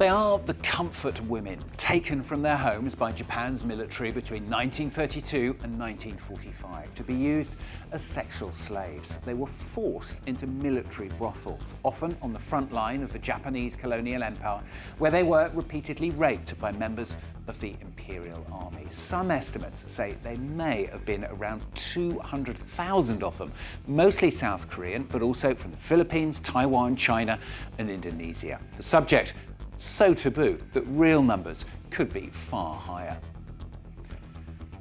they are the comfort women taken from their homes by Japan's military between 1932 and 1945 to be used as sexual slaves. They were forced into military brothels, often on the front line of the Japanese colonial empire, where they were repeatedly raped by members of the imperial army. Some estimates say they may have been around 200,000 of them, mostly South Korean, but also from the Philippines, Taiwan, China, and Indonesia. The subject so taboo that real numbers could be far higher.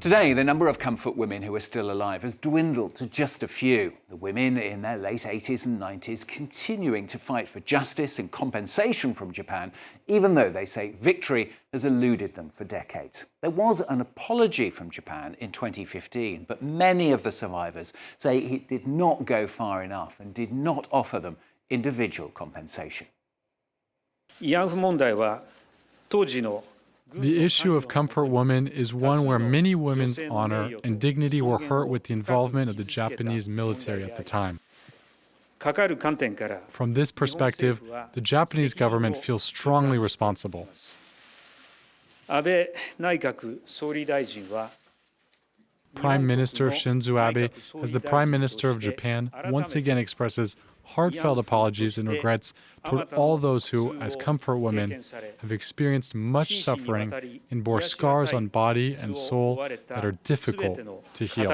Today, the number of comfort women who are still alive has dwindled to just a few. The women in their late 80s and 90s continuing to fight for justice and compensation from Japan, even though they say victory has eluded them for decades. There was an apology from Japan in 2015, but many of the survivors say it did not go far enough and did not offer them individual compensation. The issue of comfort women is one where many women's honor and dignity were hurt with the involvement of the Japanese military at the time. From this perspective, the Japanese government feels strongly responsible. Prime Minister Shinzo Abe, as the Prime Minister of Japan, once again expresses heartfelt apologies and regrets toward all those who, as comfort women, have experienced much suffering and bore scars on body and soul that are difficult to heal.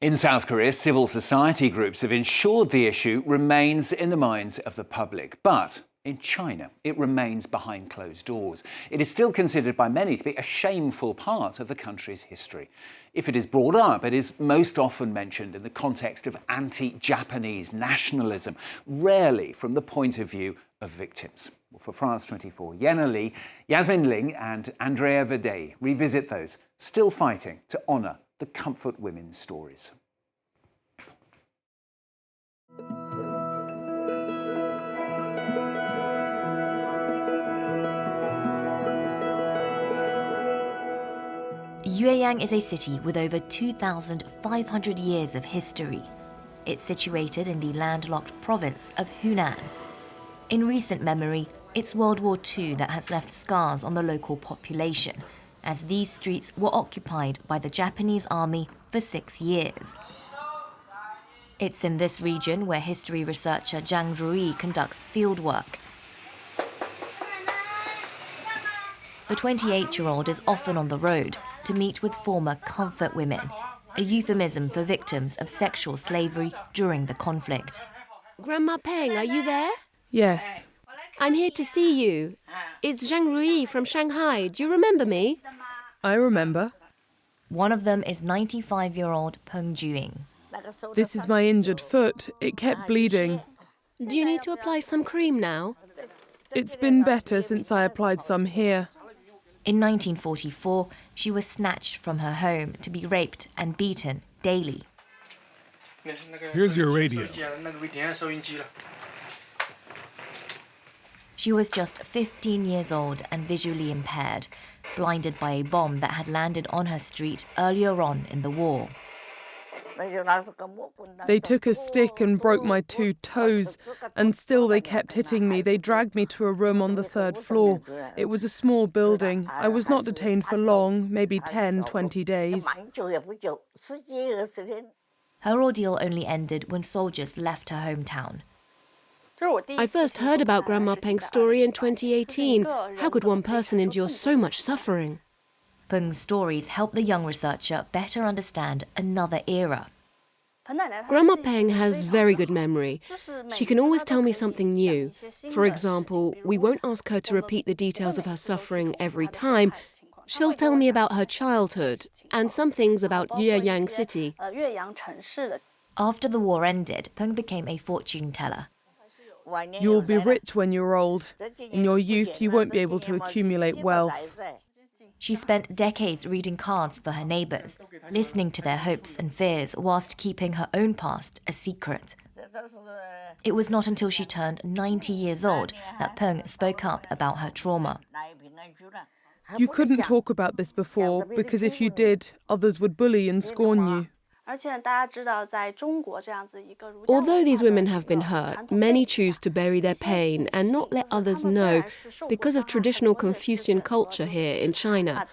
In South Korea, civil society groups have ensured the issue remains in the minds of the public. But in China, it remains behind closed doors. It is still considered by many to be a shameful part of the country's history. If it is brought up, it is most often mentioned in the context of anti-Japanese nationalism, rarely from the point of view of victims. Well, for France 24, Yenna Li, Yasmin Ling and Andrea Vedei revisit those still fighting to honour the comfort women's stories. Yueyang is a city with over 2,500 years of history. It's situated in the landlocked province of Hunan. In recent memory, it's World War II that has left scars on the local population, as these streets were occupied by the Japanese army for 6 years. It's in this region where history researcher Zhang Zhuyi conducts fieldwork. The 28-year-old is often on the road to meet with former comfort women, a euphemism for victims of sexual slavery during the conflict. Grandma Peng, are you there? Yes. I'm here to see you. It's Zhang Rui from Shanghai. Do you remember me? I remember. One of them is 95-year-old Peng Zhuying. This is my injured foot. It kept bleeding. Do you need to apply some cream now? It's been better since I applied some here. In 1944, she was snatched from her home to be raped and beaten daily. Here's your radio. She was just 15 years old and visually impaired, blinded by a bomb that had landed on her street earlier on in the war. They took a stick and broke my 2 toes, and still they kept hitting me. They dragged me to a room on the 3rd floor. It was a small building. I was not detained for long, maybe 10, 20 days. Her ordeal only ended when soldiers left her hometown. I first heard about Grandma Peng's story in 2018. How could one person endure so much suffering? Peng's stories help the young researcher better understand another era. Grandma Peng has very good memory. She can always tell me something new. For example, we won't ask her to repeat the details of her suffering every time. She'll tell me about her childhood and some things about Yueyang City. After the war ended, Peng became a fortune teller. You'll be rich when you're old. In your youth, you won't be able to accumulate wealth. She spent decades reading cards for her neighbours, listening to their hopes and fears whilst keeping her own past a secret. It was not until she turned 90 years old that Peng spoke up about her trauma. You couldn't talk about this before, because if you did, others would bully and scorn you. Although these women have been hurt, many choose to bury their pain and not let others know because of traditional Confucian culture here in China.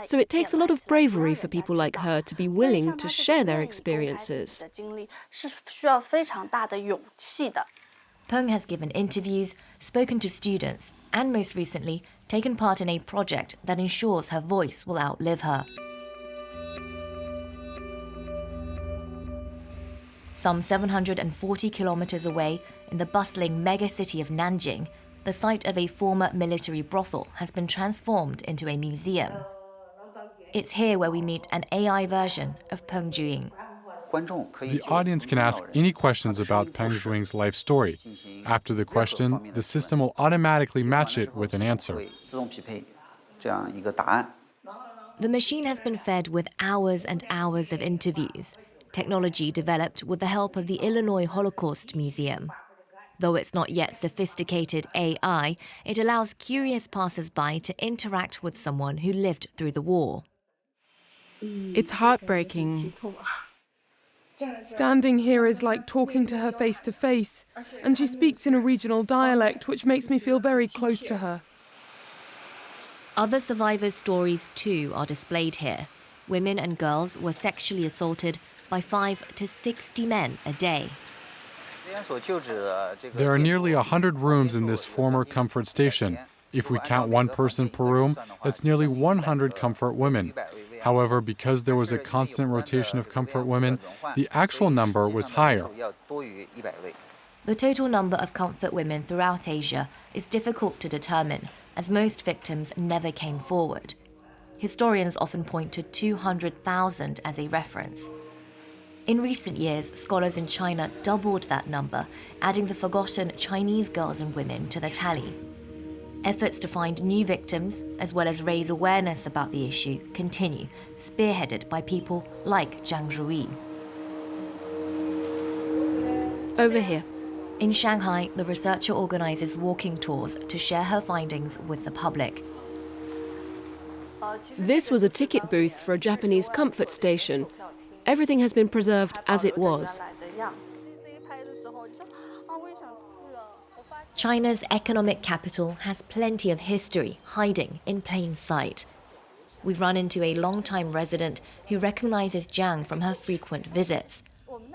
So it takes a lot of bravery for people like her to be willing to share their experiences. Peng has given interviews, spoken to students, and most recently, taken part in a project that ensures her voice will outlive her. Some 740 kilometers away, in the bustling megacity of Nanjing, the site of a former military brothel has been transformed into a museum. It's here where we meet an AI version of Peng Zhuying. The audience can ask any questions about Peng Zhuying's life story. After the question, the system will automatically match it with an answer. The machine has been fed with hours and hours of interviews, technology developed with the help of the Illinois Holocaust Museum. Though it's not yet sophisticated AI, it allows curious passers-by to interact with someone who lived through the war. It's heartbreaking. Standing here is like talking to her face to face, and she speaks in a regional dialect, which makes me feel very close to her. Other survivors' stories too are displayed here. Women and girls were sexually assaulted by 5 to 60 men a day. There are nearly 100 rooms in this former comfort station. If we count one person per room, that's nearly 100 comfort women. However, because there was a constant rotation of comfort women, the actual number was higher. The total number of comfort women throughout Asia is difficult to determine, as most victims never came forward. Historians often point to 200,000 as a reference. In recent years, scholars in China doubled that number, adding the forgotten Chinese girls and women to the tally. Efforts to find new victims, as well as raise awareness about the issue, continue, spearheaded by people like Peng Zhuying. Over here. In Shanghai, the researcher organizes walking tours to share her findings with the public. This was a ticket booth for a Japanese comfort station. Everything has been preserved as it was. China's economic capital has plenty of history hiding in plain sight. We run into a long-time resident who recognizes Jiang from her frequent visits.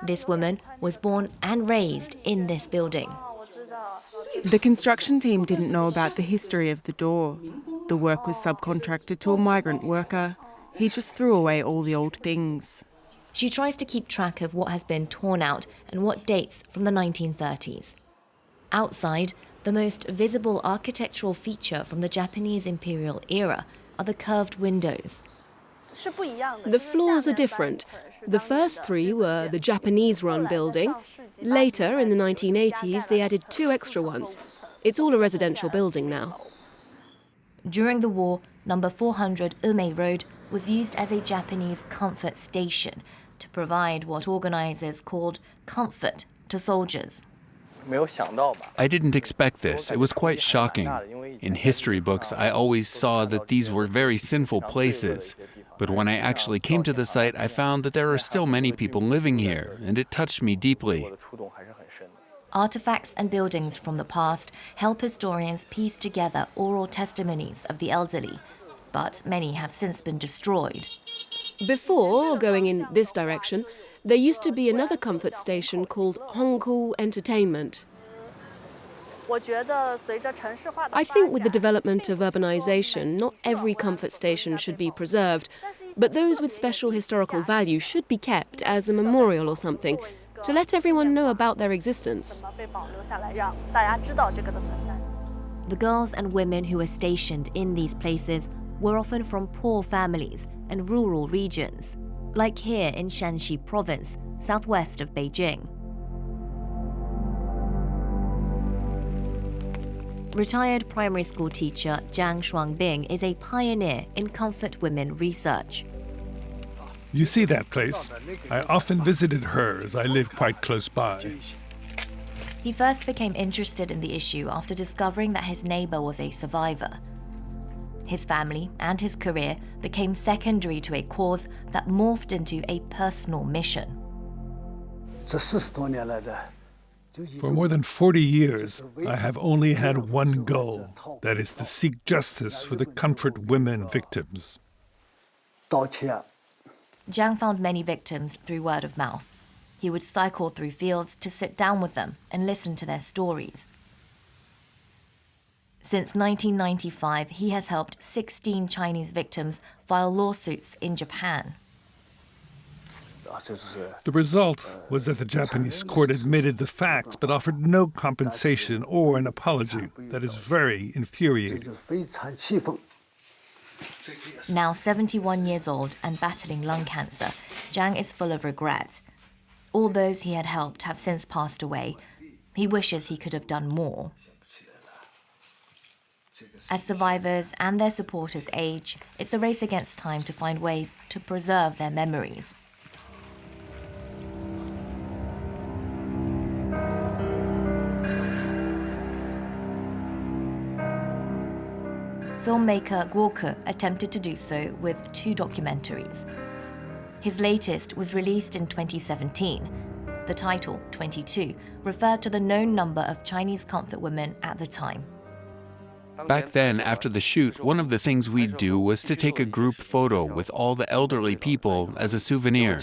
This woman was born and raised in this building. The construction team didn't know about the history of the door. The work was subcontracted to a migrant worker. He just threw away all the old things. She tries to keep track of what has been torn out and what dates from the 1930s. Outside, the most visible architectural feature from the Japanese imperial era are the curved windows. The floors are different. The first 3 were the Japanese-run building. Later, in the 1980s, they added 2 extra ones. It's all a residential building now. During the war, number 400 Umei Road was used as a Japanese comfort station to provide what organizers called comfort to soldiers. I didn't expect this. It was quite shocking. In history books, I always saw that these were very sinful places. But when I actually came to the site, I found that there are still many people living here, and it touched me deeply. Artifacts and buildings from the past help historians piece together oral testimonies of the elderly, but many have since been destroyed. Before going in this direction, there used to be another comfort station called Hongkou Entertainment. I think with the development of urbanization, not every comfort station should be preserved, but those with special historical value should be kept as a memorial or something, to let everyone know about their existence. The girls and women who were stationed in these places were often from poor families and rural regions, like here in Shanxi province, southwest of Beijing. Retired primary school teacher Zhang Shuangbing is a pioneer in comfort women research. You see that place? I often visited her as I lived quite close by. He first became interested in the issue after discovering that his neighbor was a survivor. His family and his career became secondary to a cause that morphed into a personal mission. For more than 40 years, I have only had one goal, that is to seek justice for the comfort women victims. Zhang found many victims through word of mouth. He would cycle through fields to sit down with them and listen to their stories. Since 1995, he has helped 16 Chinese victims file lawsuits in Japan. The result was that the Japanese court admitted the facts but offered no compensation or an apology. That is very infuriating. Now 71 years old and battling lung cancer, Zhang is full of regret. All those he had helped have since passed away. He wishes he could have done more. As survivors and their supporters age, it's a race against time to find ways to preserve their memories. Filmmaker Guo Ke attempted to do so with 2 documentaries. His latest was released in 2017. The title, 22, referred to the known number of Chinese comfort women at the time. Back then, after the shoot, one of the things we'd do was to take a group photo with all the elderly people as a souvenir.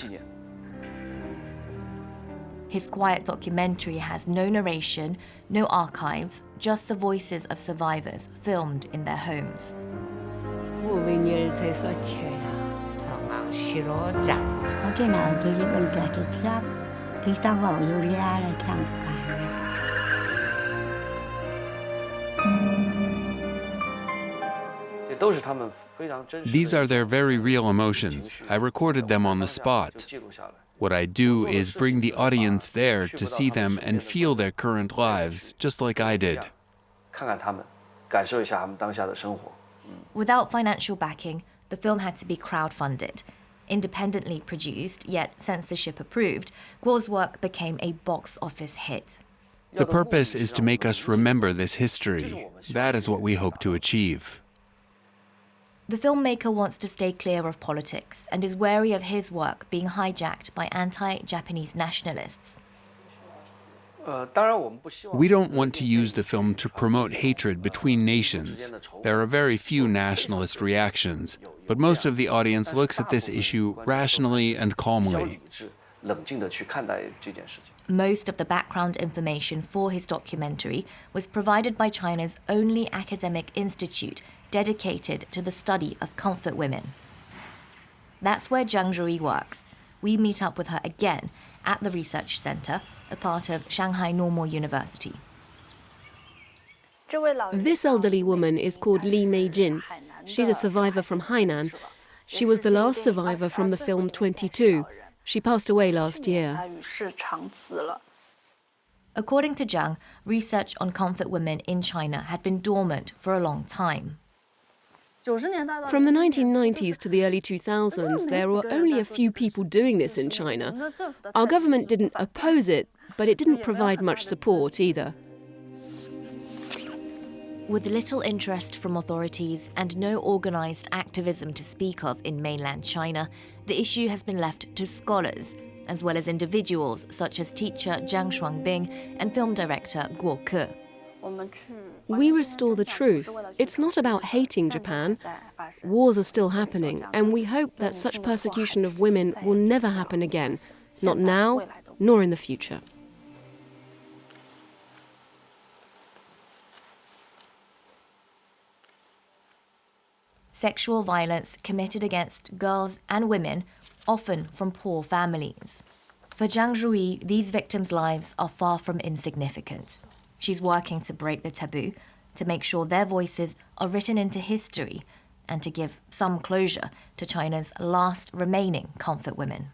His quiet documentary has no narration, no archives, just the voices of survivors filmed in their homes. These are their very real emotions. I recorded them on the spot. What I do is bring the audience there to see them and feel their current lives, just like I did. Without financial backing, the film had to be crowdfunded. Independently produced, yet censorship approved, Guo's work became a box office hit. The purpose is to make us remember this history. That is what we hope to achieve. The filmmaker wants to stay clear of politics and is wary of his work being hijacked by anti-Japanese nationalists. We don't want to use the film to promote hatred between nations. There are very few nationalist reactions, but most of the audience looks at this issue rationally and calmly. Most of the background information for his documentary was provided by China's only academic institute dedicated to the study of comfort women. That's where Zhang Zhuyi works. We meet up with her again at the research center, a part of Shanghai Normal University. This elderly woman is called Li Meijin. She's a survivor from Hainan. She was the last survivor from the film 22. She passed away last year. According to Zhang, research on comfort women in China had been dormant for a long time. From the 1990s to the early 2000s, there were only a few people doing this in China. Our government didn't oppose it, but it didn't provide much support either. With little interest from authorities and no organized activism to speak of in mainland China, the issue has been left to scholars, as well as individuals such as teacher Zhang Shuangbing and film director Guo Ke. We restore the truth. It's not about hating Japan. Wars are still happening, and we hope that such persecution of women will never happen again, not now, nor in the future. Sexual violence committed against girls and women, often from poor families. For Zhang Zhuyi, these victims' lives are far from insignificant. She's working to break the taboo, to make sure their voices are written into history, and to give some closure to China's last remaining comfort women.